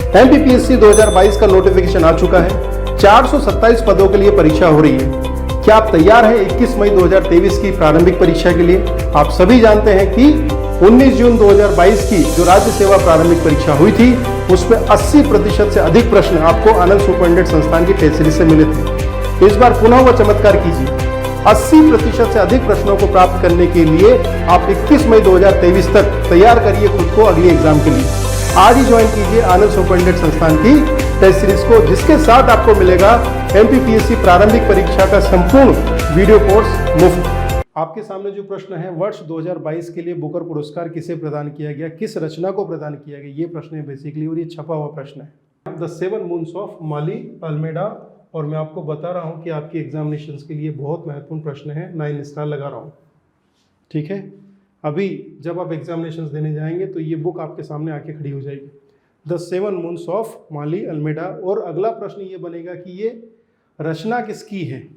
MPPSC 2022 का notification आ चुका है। 427 पदों के लिए परीक्षा हो रही है। क्या आप तैयार हैं 21 मई 2023 की प्रारंभिक परीक्षा के लिए? आप सभी जानते हैं कि 19 जून 2022 की जो राज्य सेवा प्रारंभिक परीक्षा हुई थी उसमें 80% से अधिक प्रश्न आपको आनंद सुपरिटेंडेंट संस्थान की टेस्ट सीरीज से मिले थे। इस बार पुनः वह चमत्कार कीजिए, 80% से अधिक प्रश्नों को प्राप्त करने के लिए आप 21 मई 2023 तक तैयार करिए खुद को अगली एग्जाम के लिए। आज ही ज्वाइन कीजिए आनंद सुपरिटेंडेंट संस्थान की टेस्ट सीरीज को, जिसके साथ आपको मिलेगा एमपीपीएससी प्रारंभिक परीक्षा का संपूर्ण वीडियो कोर्स मुफ्त। आपके सामने जो प्रश्न है, वर्ष 2022 के लिए बुकर पुरस्कार किसे प्रदान किया गया, किस रचना को प्रदान किया गया, ये प्रश्न है बेसिकली, और ये छपा हुआ प्रश्न है। The 7 moons of Maali Almeida, और मैं आपको बता रहा हूँ कि आपकी एग्जामिनेशंस के लिए बहुत महत्वपूर्ण प्रश्न है, 9 स्टार लगा रहा हूँ। ठीक है, अभी जब आप एग्जामिनेशंस देने जाएंगे तो ये बुक आपके सामने आके खड़ी हो जाएगी, the 7 moons of Maali Almeida. और अगला प्रश्न ये बनेगा कि ये रचना किसकी है,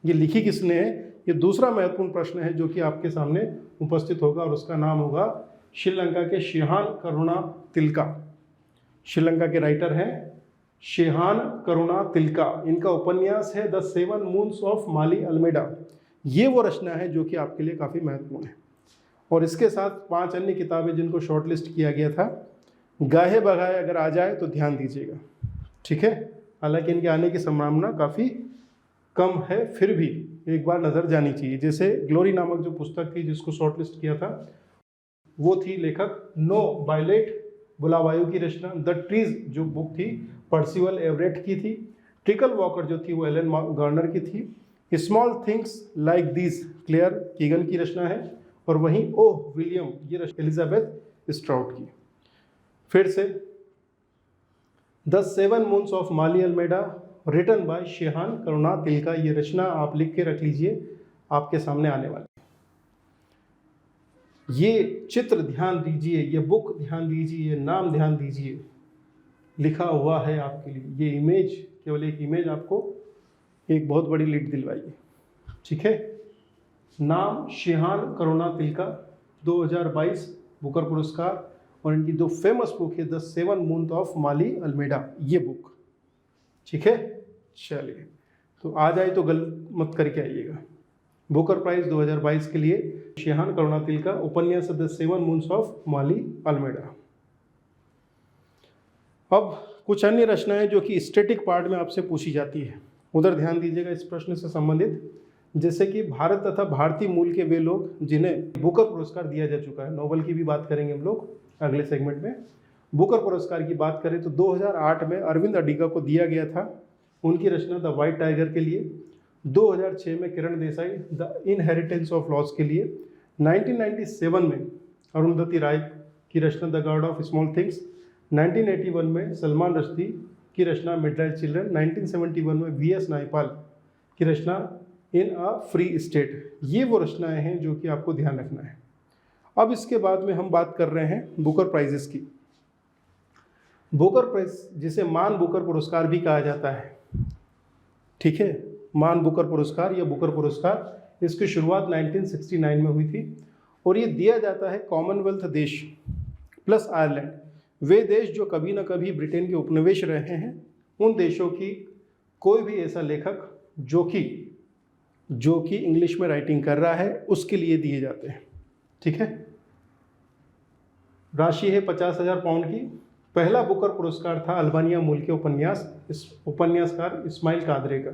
ये लिखी किसने है, ये दूसरा महत्वपूर्ण प्रश्न है जो कि आपके सामने उपस्थित होगा, और उसका नाम होगा श्रीलंका के शेहान करुणातिलका। श्रीलंका के राइटर हैं शेहान करुणातिलका। इनका उपन्यास है the 7 moons of Maali Almeida. ये वो रचना है जो कि आपके लिए काफ़ी महत्वपूर्ण है। और इसके साथ 5 अन्य किताबें जिनको शॉर्टलिस्ट किया गया था, गाहे बगाए अगर आ जाए तो ध्यान दीजिएगा। ठीक है, हालांकि इनके आने की संभावना काफ़ी कम है, फिर भी एक बार नज़र जानी चाहिए। जैसे ग्लोरी नामक जो पुस्तक थी जिसको शॉर्टलिस्ट किया था, वो थी लेखक नो बायलेट बुलावायु की रचना। द ट्रीज जो बुक थी पर्सिवल एवरेट की थी। ट्रिकल वॉकर जो थी वो एलन गार्नर की थी। Small things like this Claire Keegan की रचना है। और वहीं ओह विलियम, ये एलिजाबेथ स्ट्राउट की। फिर से the 7 moons of Maali Almeida written by Shehan Karunatilaka, ये रचना आप लिख के रख लीजिए, आपके सामने आने वाली है। ये चित्र ध्यान दीजिए, ये बुक ध्यान दीजिए, ये नाम ध्यान दीजिए, लिखा हुआ है आपके लिए। ये इमेज, केवल एक इमेज आपको एक बहुत बड़ी लीड दिलवाइए। ठीक है, नाम शेहान करुणातिलका, 2022 बुकर पुरस्कार, और इनकी जो फेमस बुक है the 7 moons of Maali Almeida, ये बुक। ठीक है, चलिए तो आ जाए तो गलत मत करके आइएगा। बुकर प्राइज 2022 के लिए शेहान करुणातिलका, उपन्यास the 7 moons of Maali Almeida. अब कुछ अन्य रचनाएं जो कि स्टैटिक पार्ट में आपसे पूछी जाती है, उधर ध्यान दीजिएगा इस प्रश्न से संबंधित। जैसे कि भारत तथा भारतीय मूल के वे लोग जिन्हें बुकर पुरस्कार दिया जा चुका है। नोबेल की भी बात करेंगे हम लोग अगले सेगमेंट में। बुकर पुरस्कार की बात करें तो 2008 में अरविंद अडिगा को दिया गया था, उनकी रचना द वाइट टाइगर के लिए। 2006 में Kiran Desai the inheritance of loss के लिए। 1997 में अरुंधति राय की रचना the god of small things. 1981 में सलमान रश्दी की रचना मिडनाइट चिल्ड्रन। 1971 में VS नायपाल की रचना इन अ फ्री स्टेट। ये वो रचनाएं हैं जो कि आपको ध्यान रखना है। अब इसके बाद में हम बात कर रहे हैं बुकर प्राइजेस की। बुकर प्राइज जिसे मान बुकर पुरस्कार भी कहा जाता है। ठीक है, मान बुकर पुरस्कार या बुकर पुरस्कार, इसकी शुरुआत 1969 में हुई थी, और ये दिया जाता है कॉमनवेल्थ देश प्लस आयरलैंड, वे देश जो कभी ना कभी ब्रिटेन के उपनिवेश रहे हैं, उन देशों की कोई भी ऐसा लेखक जो कि इंग्लिश में राइटिंग कर रहा है, उसके लिए दिए जाते हैं। ठीक है, राशि है 50,000 पाउंड की। पहला बुकर पुरस्कार था अल्बानिया मूल के उपन्यासकार इस्माइल कादरे का।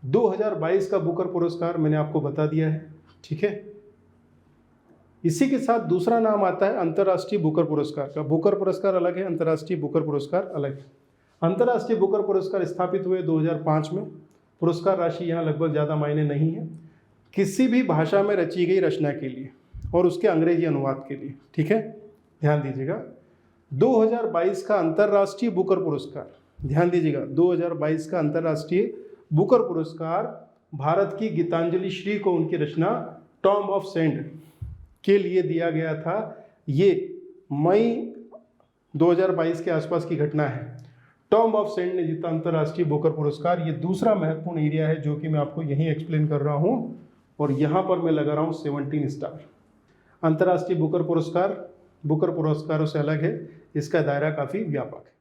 2022 का बुकर पुरस्कार मैंने आपको बता दिया है। ठीक है, इसी के साथ दूसरा नाम आता है अंतर्राष्ट्रीय बुकर पुरस्कार का। बुकर पुरस्कार अलग है, अंतर्राष्ट्रीय बुकर पुरस्कार अलग है। अंतर्राष्ट्रीय बुकर पुरस्कार स्थापित हुए 2005 में। पुरस्कार राशि यहाँ लगभग ज़्यादा मायने नहीं है, किसी भी भाषा में रची गई रचना के लिए और उसके अंग्रेजी अनुवाद के लिए। ठीक है, ध्यान दीजिएगा। 2022 का अंतर्राष्ट्रीय बुकर पुरस्कार, ध्यान दीजिएगा, 2022 का अंतर्राष्ट्रीय बुकर पुरस्कार भारत की गीतांजलि श्री को उनकी रचना टॉम्ब ऑफ सेंड के लिए दिया गया था। ये मई 2022 के आसपास की घटना है। टॉम्ब ऑफ सेंड ने जीता अंतर्राष्ट्रीय बुकर पुरस्कार। ये दूसरा महत्वपूर्ण एरिया है जो कि मैं आपको यहीं एक्सप्लेन कर रहा हूँ, और यहाँ पर मैं लगा रहा हूँ 17 स्टार। अंतर्राष्ट्रीय बुकर पुरस्कार बुकर पुरस्कारों से अलग है, इसका दायरा काफ़ी व्यापक है।